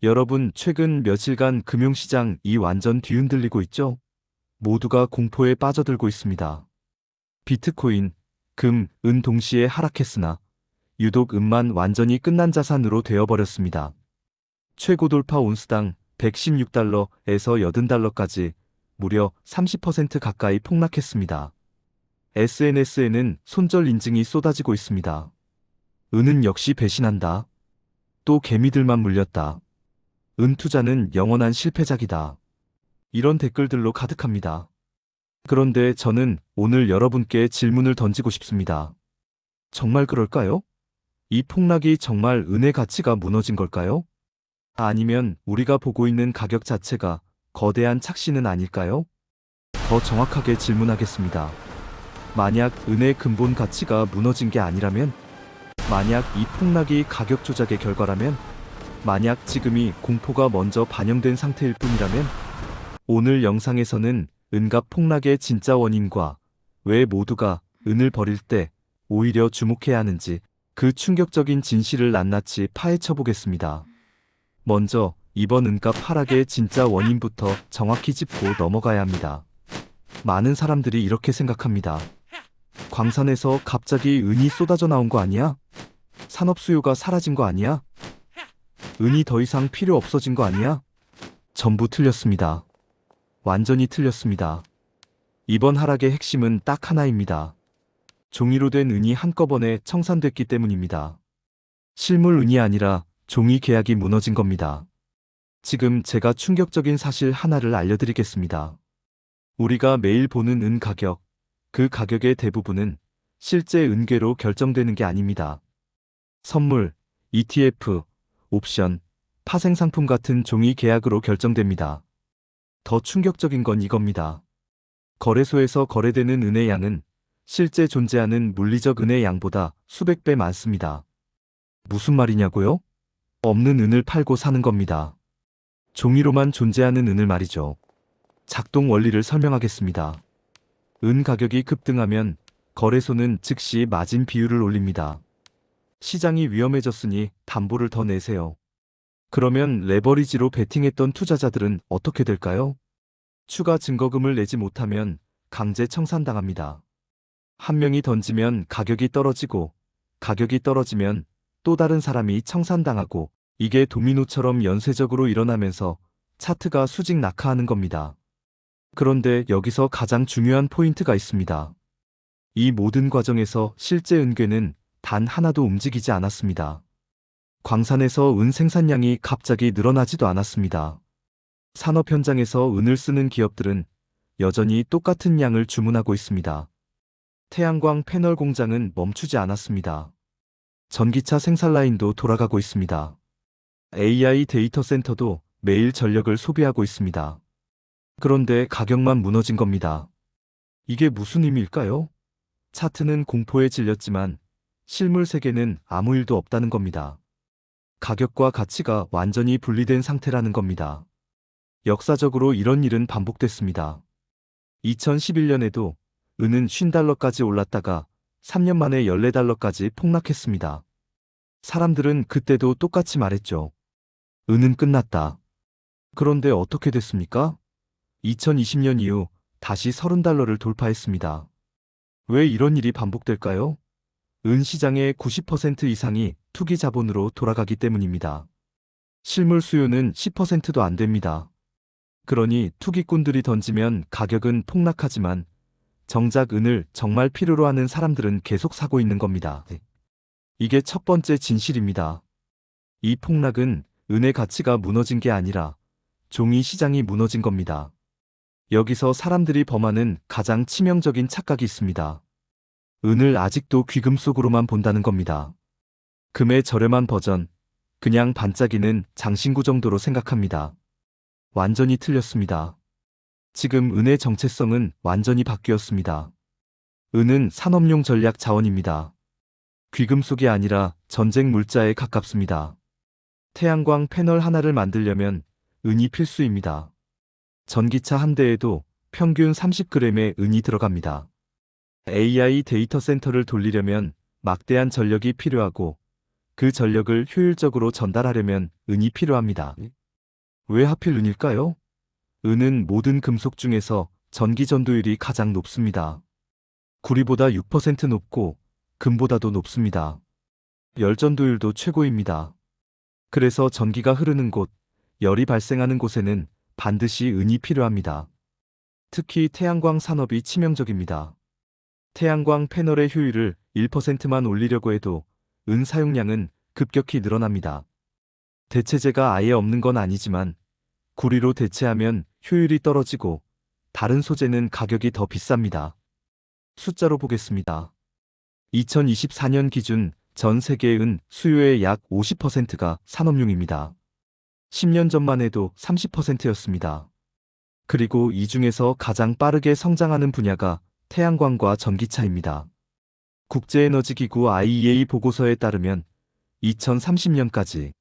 여러분, 최근 며칠간 금융시장이 완전 뒤흔들리고 있죠? 모두가 공포에 빠져들고 있습니다. 비트코인, 금, 은 동시에 하락했으나 유독 은만 완전히 끝난 자산으로 되어버렸습니다. 최고 돌파 온스당 116달러에서 80달러까지 무려 30% 가까이 폭락했습니다. SNS에는 손절 인증이 쏟아지고 있습니다. 은은 역시 배신한다. 또 개미들만 물렸다. 은 투자는 영원한 실패작이다. 이런 댓글들로 가득합니다. 그런데 저는 오늘 여러분께 질문을 던지고 싶습니다. 정말 그럴까요? 이 폭락이 정말 은의 가치가 무너진 걸까요? 아니면 우리가 보고 있는 가격 자체가 거대한 착시는 아닐까요? 더 정확하게 질문하겠습니다. 만약 은의 근본 가치가 무너진 게 아니라면? 만약 이 폭락이 가격 조작의 결과라면? 만약 지금이 공포가 먼저 반영된 상태일 뿐이라면? 오늘 영상에서는 은값 폭락의 진짜 원인과 왜 모두가 은을 버릴 때 오히려 주목해야 하는지 그 충격적인 진실을 낱낱이 파헤쳐 보겠습니다. 먼저 이번 은값 하락의 진짜 원인부터 정확히 짚고 넘어가야 합니다. 많은 사람들이 이렇게 생각합니다. 광산에서 갑자기 은이 쏟아져 나온 거 아니야? 산업 수요가 사라진 거 아니야? 은이 더 이상 필요 없어진 거 아니야? 전부 틀렸습니다. 완전히 틀렸습니다. 이번 하락의 핵심은 딱 하나입니다. 종이로 된 은이 한꺼번에 청산됐기 때문입니다. 실물 은이 아니라 종이 계약이 무너진 겁니다. 지금 제가 충격적인 사실 하나를 알려드리겠습니다. 우리가 매일 보는 은 가격, 그 가격의 대부분은 실제 은괴로 결정되는 게 아닙니다. 선물, ETF, 옵션, 파생상품 같은 종이 계약으로 결정됩니다. 더 충격적인 건 이겁니다. 거래소에서 거래되는 은의 양은 실제 존재하는 물리적 은의 양보다 수백 배 많습니다. 무슨 말이냐고요? 없는 은을 팔고 사는 겁니다. 종이로만 존재하는 은을 말이죠. 작동 원리를 설명하겠습니다. 은 가격이 급등하면 거래소는 즉시 마진 비율을 올립니다. 시장이 위험해졌으니 담보를 더 내세요. 그러면 레버리지로 베팅했던 투자자들은 어떻게 될까요? 추가 증거금을 내지 못하면 강제 청산당합니다. 한 명이 던지면 가격이 떨어지고, 가격이 떨어지면 또 다른 사람이 청산당하고, 이게 도미노처럼 연쇄적으로 일어나면서 차트가 수직 낙하하는 겁니다. 그런데 여기서 가장 중요한 포인트가 있습니다. 이 모든 과정에서 실제 은괴는 단 하나도 움직이지 않았습니다. 광산에서 은 생산량이 갑자기 늘어나지도 않았습니다. 산업 현장에서 은을 쓰는 기업들은 여전히 똑같은 양을 주문하고 있습니다. 태양광 패널 공장은 멈추지 않았습니다. 전기차 생산 라인도 돌아가고 있습니다. AI 데이터 센터도 매일 전력을 소비하고 있습니다. 그런데 가격만 무너진 겁니다. 이게 무슨 의미일까요? 차트는 공포에 질렸지만 실물 세계는 아무 일도 없다는 겁니다. 가격과 가치가 완전히 분리된 상태라는 겁니다. 역사적으로 이런 일은 반복됐습니다. 2011년에도 은은 50달러까지 올랐다가 3년 만에 14달러까지 폭락했습니다. 사람들은 그때도 똑같이 말했죠. 은은 끝났다. 그런데 어떻게 됐습니까? 2020년 이후 다시 30달러를 돌파했습니다. 왜 이런 일이 반복될까요? 은 시장의 90% 이상이 투기 자본으로 돌아가기 때문입니다. 실물 수요는 10%도 안 됩니다. 그러니 투기꾼들이 던지면 가격은 폭락하지만 정작 은을 정말 필요로 하는 사람들은 계속 사고 있는 겁니다. 이게 첫 번째 진실입니다. 이 폭락은 은의 가치가 무너진 게 아니라 종이 시장이 무너진 겁니다. 여기서 사람들이 범하는 가장 치명적인 착각이 있습니다. 은을 아직도 귀금 속으로만 본다는 겁니다. 금의 저렴한 버전, 그냥 반짝이는 장신구 정도로 생각합니다. 완전히 틀렸습니다. 지금 은의 정체성은 완전히 바뀌었습니다. 은은 산업용 전략 자원입니다. 귀금속이 아니라 전쟁 물자에 가깝습니다. 태양광 패널 하나를 만들려면 은이 필수입니다. 전기차 한 대에도 평균 30g의 은이 들어갑니다. AI 데이터 센터를 돌리려면 막대한 전력이 필요하고 그 전력을 효율적으로 전달하려면 은이 필요합니다. 왜 하필 은일까요? 은은 모든 금속 중에서 전기 전도율이 가장 높습니다. 구리보다 6% 높고 금보다도 높습니다. 열전도율도 최고입니다. 그래서 전기가 흐르는 곳, 열이 발생하는 곳에는 반드시 은이 필요합니다. 특히 태양광 산업이 치명적입니다. 태양광 패널의 효율을 1%만 올리려고 해도 은 사용량은 급격히 늘어납니다. 대체제가 아예 없는 건 아니지만 구리로 대체하면 효율이 떨어지고 다른 소재는 가격이 더 비쌉니다. 숫자로 보겠습니다. 2024년 기준 전 세계 은 수요의 약 50%가 산업용입니다. 10년 전만 해도 30%였습니다. 그리고 이 중에서 가장 빠르게 성장하는 분야가 태양광과 전기차입니다. 국제에너지기구 IEA 보고서에 따르면 2030년까지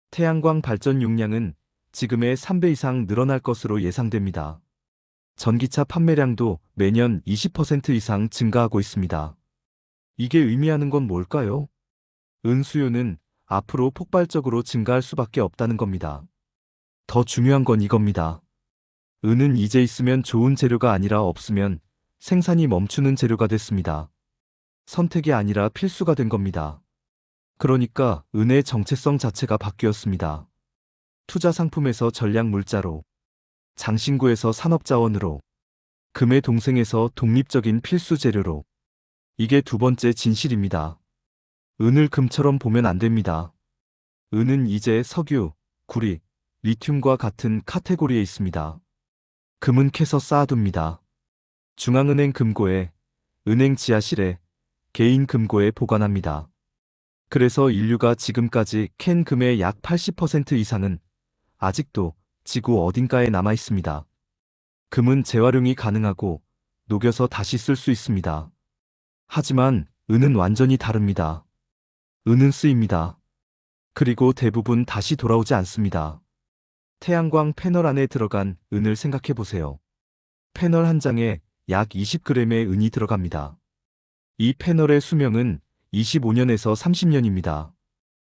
태양광 발전 용량은 지금의 3배 이상 늘어날 것으로 예상됩니다. 전기차 판매량도 매년 20% 이상 증가하고 있습니다. 이게 의미하는 건 뭘까요? 은 수요는 앞으로 폭발적으로 증가할 수밖에 없다는 겁니다. 더 중요한 건 이겁니다. 은은 이제 있으면 좋은 재료가 아니라 없으면 생산이 멈추는 재료가 됐습니다. 선택이 아니라 필수가 된 겁니다. 그러니까 은의 정체성 자체가 바뀌었습니다. 투자 상품에서 전략 물자로, 장신구에서 산업자원으로, 금의 동생에서 독립적인 필수 재료로. 이게 두 번째 진실입니다. 은을 금처럼 보면 안 됩니다. 은은 이제 석유, 구리, 리튬과 같은 카테고리에 있습니다. 금은 캐서 쌓아둡니다. 중앙은행 금고에, 은행 지하실에, 개인 금고에 보관합니다. 그래서 인류가 지금까지 캔 금의 약 80% 이상은 아직도 지구 어딘가에 남아 있습니다. 금은 재활용이 가능하고 녹여서 다시 쓸 수 있습니다. 하지만 은은 완전히 다릅니다. 은은 쓰입니다. 그리고 대부분 다시 돌아오지 않습니다. 태양광 패널 안에 들어간 은을 생각해 보세요. 패널 한 장에 약 20g의 은이 들어갑니다. 이 패널의 수명은 25년에서 30년입니다.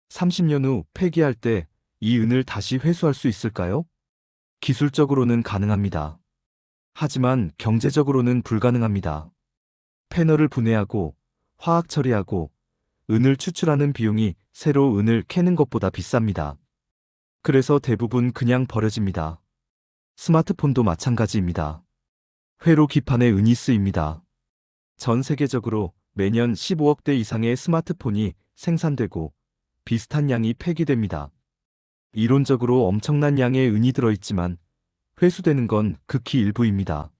30년 후 폐기할 때 이 은을 다시 회수할 수 있을까요? 기술적으로는 가능합니다. 하지만 경제적으로는 불가능합니다. 패널을 분해하고 화학 처리하고 은을 추출하는 비용이 새로 은을 캐는 것보다 비쌉니다. 그래서 대부분 그냥 버려집니다. 스마트폰도 마찬가지입니다. 회로 기판에 은이 쓰입니다. 전 세계적으로 매년 15억 대 이상의 스마트폰이 생산되고 비슷한 양이 폐기됩니다. 이론적으로 엄청난 양의 은이 들어있지만 회수되는 건 극히 일부입니다.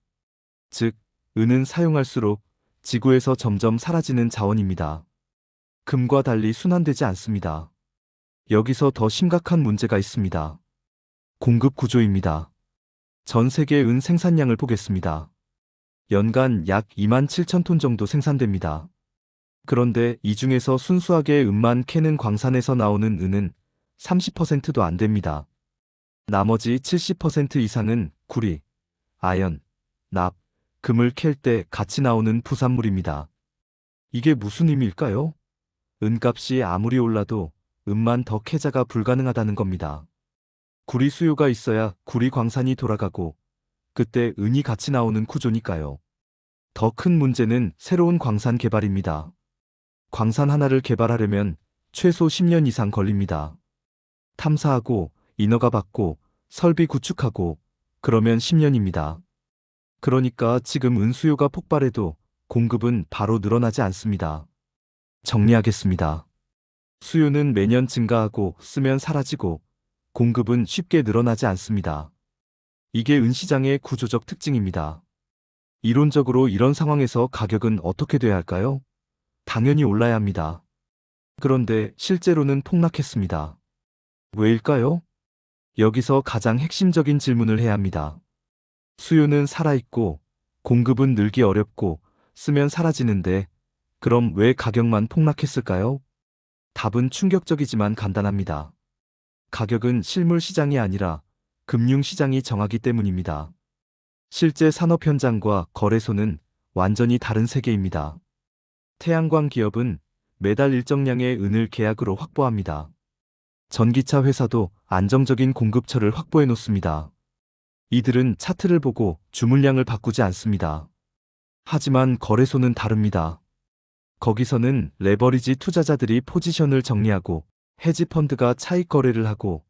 즉, 은은 사용할수록 지구에서 점점 사라지는 자원입니다. 금과 달리 순환되지 않습니다. 여기서 더 심각한 문제가 있습니다. 공급 구조입니다. 전 세계 은 생산량을 보겠습니다. 연간 약 27,000톤 정도 생산됩니다. 그런데 이 중에서 순수하게 은만 캐는 광산에서 나오는 은은 30%도 안 됩니다. 나머지 70% 이상은 구리, 아연, 납, 금을 캘 때 같이 나오는 부산물입니다. 이게 무슨 의미일까요? 은값이 아무리 올라도 은만 더 캐자가 불가능하다는 겁니다. 구리 수요가 있어야 구리 광산이 돌아가고 그때 은이 같이 나오는 구조니까요. 더 큰 문제는 새로운 광산 개발입니다. 광산 하나를 개발하려면 최소 10년 이상 걸립니다. 탐사하고 인허가 받고 설비 구축하고 그러면 10년입니다. 그러니까 지금 은 수요가 폭발해도 공급은 바로 늘어나지 않습니다. 정리하겠습니다. 수요는 매년 증가하고 쓰면 사라지고 공급은 쉽게 늘어나지 않습니다. 이게 은 시장의 구조적 특징입니다. 이론적으로 이런 상황에서 가격은 어떻게 돼야 할까요? 당연히 올라야 합니다. 그런데 실제로는 폭락했습니다. 왜일까요? 여기서 가장 핵심적인 질문을 해야 합니다. 수요는 살아있고 공급은 늘기 어렵고 쓰면 사라지는데 그럼 왜 가격만 폭락했을까요? 답은 충격적이지만 간단합니다. 가격은 실물 시장이 아니라 금융 시장이 정하기 때문입니다. 실제 산업 현장과 거래소는 완전히 다른 세계입니다. 태양광 기업은 매달 일정량의 은을 계약으로 확보합니다. 전기차 회사도 안정적인 공급처를 확보해 놓습니다. 이들은 차트를 보고 주문량을 바꾸지 않습니다. 하지만 거래소는 다릅니다. 거기서는 레버리지 투자자들이 포지션을 정리하고 헤지 펀드가 차익 거래를 하고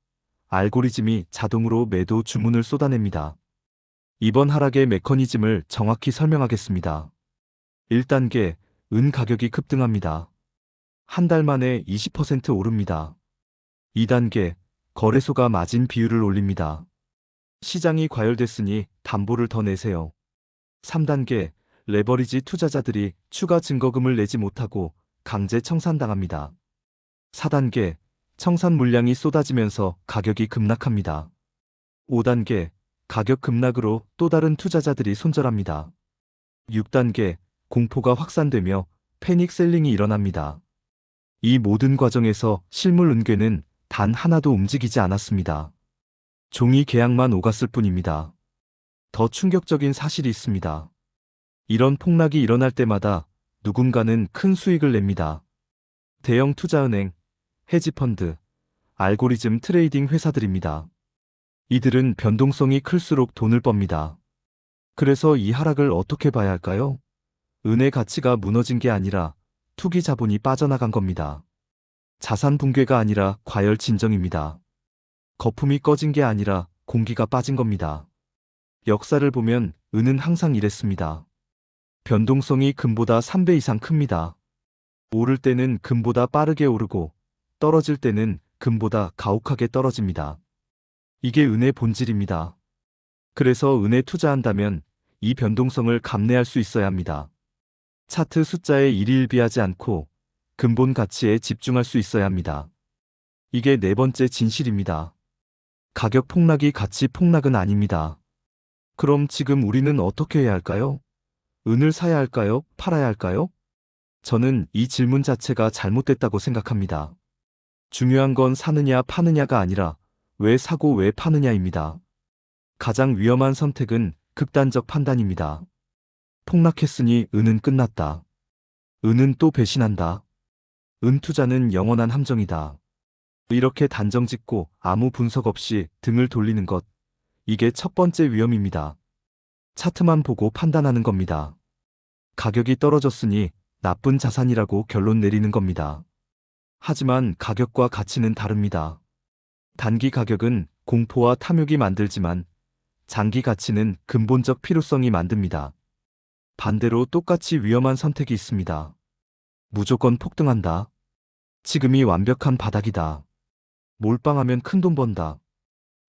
알고리즘이 자동으로 매도 주문을 쏟아냅니다. 이번 하락의 메커니즘을 정확히 설명하겠습니다. 1단계, 은 가격이 급등합니다. 한 달 만에 20% 오릅니다. 2단계, 거래소가 마진 비율을 올립니다. 시장이 과열됐으니 담보를 더 내세요. 3단계, 레버리지 투자자들이 추가 증거금을 내지 못하고 강제 청산당합니다. 4단계, 청산 물량이 쏟아지면서 가격이 급락합니다. 5단계, 가격 급락으로 또 다른 투자자들이 손절합니다. 6단계, 공포가 확산되며 패닉 셀링이 일어납니다. 이 모든 과정에서 실물 은괴는 단 하나도 움직이지 않았습니다. 종이 계약만 오갔을 뿐입니다. 더 충격적인 사실이 있습니다. 이런 폭락이 일어날 때마다 누군가는 큰 수익을 냅니다. 대형 투자은행, 헤지펀드, 알고리즘 트레이딩 회사들입니다. 이들은 변동성이 클수록 돈을 멉니다. 그래서 이 하락을 어떻게 봐야 할까요? 은의 가치가 무너진 게 아니라 투기 자본이 빠져나간 겁니다. 자산 붕괴가 아니라 과열 진정입니다. 거품이 꺼진 게 아니라 공기가 빠진 겁니다. 역사를 보면 은은 항상 이랬습니다. 변동성이 금보다 3배 이상 큽니다. 오를 때는 금보다 빠르게 오르고 떨어질 때는 금보다 가혹하게 떨어집니다. 이게 은의 본질입니다. 그래서 은에 투자한다면 이 변동성을 감내할 수 있어야 합니다. 차트 숫자에 일희일비하지 않고 근본 가치에 집중할 수 있어야 합니다. 이게 네 번째 진실입니다. 가격 폭락이 가치 폭락은 아닙니다. 그럼 지금 우리는 어떻게 해야 할까요? 은을 사야 할까요? 팔아야 할까요? 저는 이 질문 자체가 잘못됐다고 생각합니다. 중요한 건 사느냐 파느냐가 아니라 왜 사고 왜 파느냐입니다. 가장 위험한 선택은 극단적 판단입니다. 폭락했으니 은은 끝났다. 은은 또 배신한다. 은 투자는 영원한 함정이다. 이렇게 단정 짓고 아무 분석 없이 등을 돌리는 것, 이게 첫 번째 위험입니다. 차트만 보고 판단하는 겁니다. 가격이 떨어졌으니 나쁜 자산이라고 결론 내리는 겁니다. 하지만 가격과 가치는 다릅니다. 단기 가격은 공포와 탐욕이 만들지만 장기 가치는 근본적 필요성이 만듭니다. 반대로 똑같이 위험한 선택이 있습니다. 무조건 폭등한다. 지금이 완벽한 바닥이다. 몰빵하면 큰돈 번다.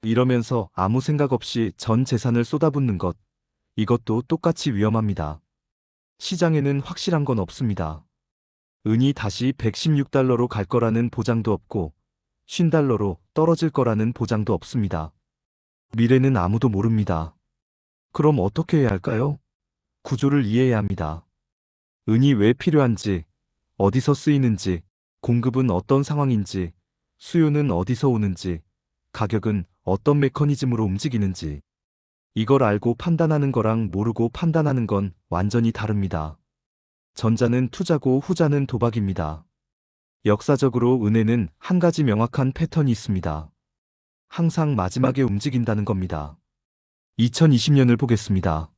이러면서 아무 생각 없이 전 재산을 쏟아붓는 것, 이것도 똑같이 위험합니다. 시장에는 확실한 건 없습니다. 은이 다시 116달러로 갈 거라는 보장도 없고 $50로 떨어질 거라는 보장도 없습니다. 미래는 아무도 모릅니다. 그럼 어떻게 해야 할까요? 구조를 이해해야 합니다. 은이 왜 필요한지, 어디서 쓰이는지, 공급은 어떤 상황인지, 수요는 어디서 오는지, 가격은 어떤 메커니즘으로 움직이는지. 이걸 알고 판단하는 거랑 모르고 판단하는 건 완전히 다릅니다. 전자는 투자고 후자는 도박입니다. 역사적으로 은에는 한 가지 명확한 패턴이 있습니다. 항상 마지막에 움직인다는 겁니다. 2020년을 보겠습니다.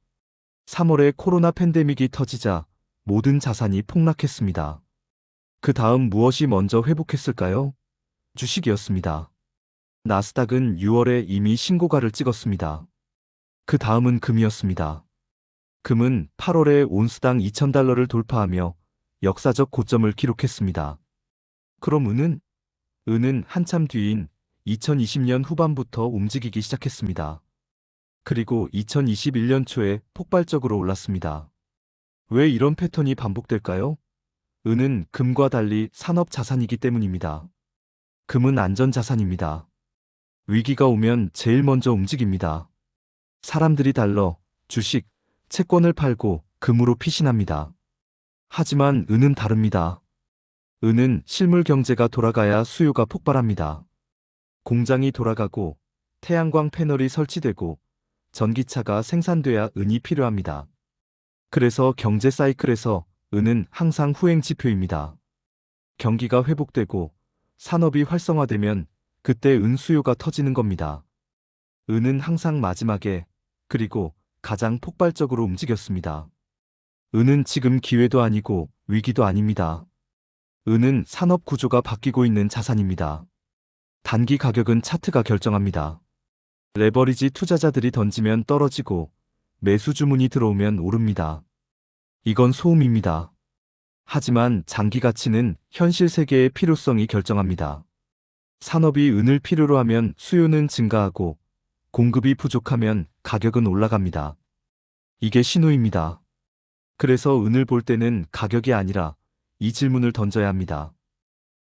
3월에 코로나 팬데믹이 터지자 모든 자산이 폭락했습니다. 그 다음 무엇이 먼저 회복했을까요? 주식이었습니다. 나스닥은 6월에 이미 신고가를 찍었습니다. 그 다음은 금이었습니다. 금은 8월에 온스당 $2,000를 돌파하며 역사적 고점을 기록했습니다. 그럼 은은? 은은 한참 뒤인 2020년 후반부터 움직이기 시작했습니다. 그리고 2021년 초에 폭발적으로 올랐습니다. 왜 이런 패턴이 반복될까요? 은은 금과 달리 산업 자산이기 때문입니다. 금은 안전자산입니다. 위기가 오면 제일 먼저 움직입니다. 사람들이 달러, 주식, 채권을 팔고 금으로 피신합니다. 하지만 은은 다릅니다. 은은 실물 경제가 돌아가야 수요가 폭발합니다. 공장이 돌아가고 태양광 패널이 설치되고 전기차가 생산돼야 은이 필요합니다. 그래서 경제 사이클에서 은은 항상 후행 지표입니다. 경기가 회복되고 산업이 활성화되면 그때 은 수요가 터지는 겁니다. 은은 항상 마지막에, 그리고 가장 폭발적으로 움직였습니다. 은은 지금 기회도 아니고 위기도 아닙니다. 은은 산업 구조가 바뀌고 있는 자산입니다. 단기 가격은 차트가 결정합니다. 레버리지 투자자들이 던지면 떨어지고 매수 주문이 들어오면 오릅니다. 이건 소음입니다. 하지만 장기 가치는 현실 세계의 필요성이 결정합니다. 산업이 은을 필요로 하면 수요는 증가하고 공급이 부족하면 가격은 올라갑니다. 이게 신호입니다. 그래서 은을 볼 때는 가격이 아니라 이 질문을 던져야 합니다.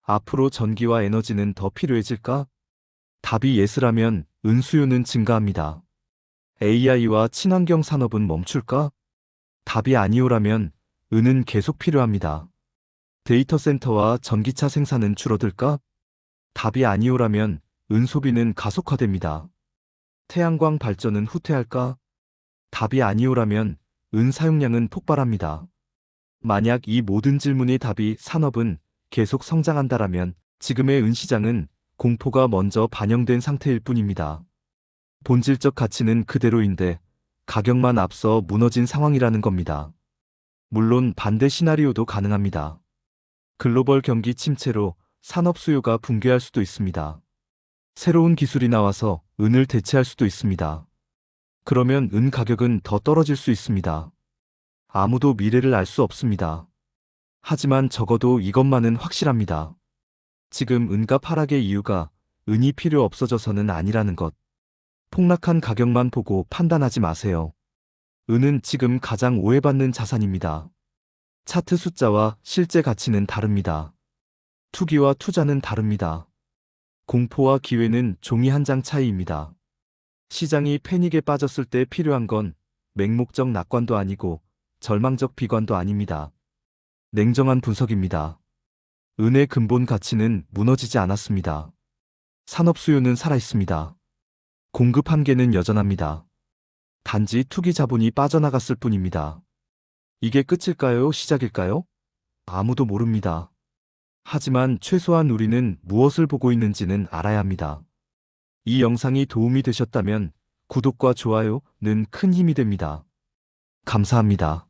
앞으로 전기와 에너지는 더 필요해질까? 답이 예스라면 은 수요는 증가합니다. AI와 친환경 산업은 멈출까? 답이 아니오라면 은은 계속 필요합니다. 데이터 센터와 전기차 생산은 줄어들까? 답이 아니오라면 은 소비는 가속화됩니다. 태양광 발전은 후퇴할까? 답이 아니오라면 은 사용량은 폭발합니다. 만약 이 모든 질문의 답이 산업은 계속 성장한다라면 지금의 은 시장은 공포가 먼저 반영된 상태일 뿐입니다. 본질적 가치는 그대로인데 가격만 앞서 무너진 상황이라는 겁니다. 물론 반대 시나리오도 가능합니다. 글로벌 경기 침체로 산업 수요가 붕괴할 수도 있습니다. 새로운 기술이 나와서 은을 대체할 수도 있습니다. 그러면 은 가격은 더 떨어질 수 있습니다. 아무도 미래를 알 수 없습니다. 하지만 적어도 이것만은 확실합니다. 지금 은값 하락의 이유가 은이 필요 없어져서는 아니라는 것. 폭락한 가격만 보고 판단하지 마세요. 은은 지금 가장 오해받는 자산입니다. 차트 숫자와 실제 가치는 다릅니다. 투기와 투자는 다릅니다. 공포와 기회는 종이 한 장 차이입니다. 시장이 패닉에 빠졌을 때 필요한 건 맹목적 낙관도 아니고 절망적 비관도 아닙니다. 냉정한 분석입니다. 은의 근본 가치는 무너지지 않았습니다. 산업 수요는 살아있습니다. 공급 한계는 여전합니다. 단지 투기 자본이 빠져나갔을 뿐입니다. 이게 끝일까요? 시작일까요? 아무도 모릅니다. 하지만 최소한 우리는 무엇을 보고 있는지는 알아야 합니다. 이 영상이 도움이 되셨다면 구독과 좋아요는 큰 힘이 됩니다. 감사합니다.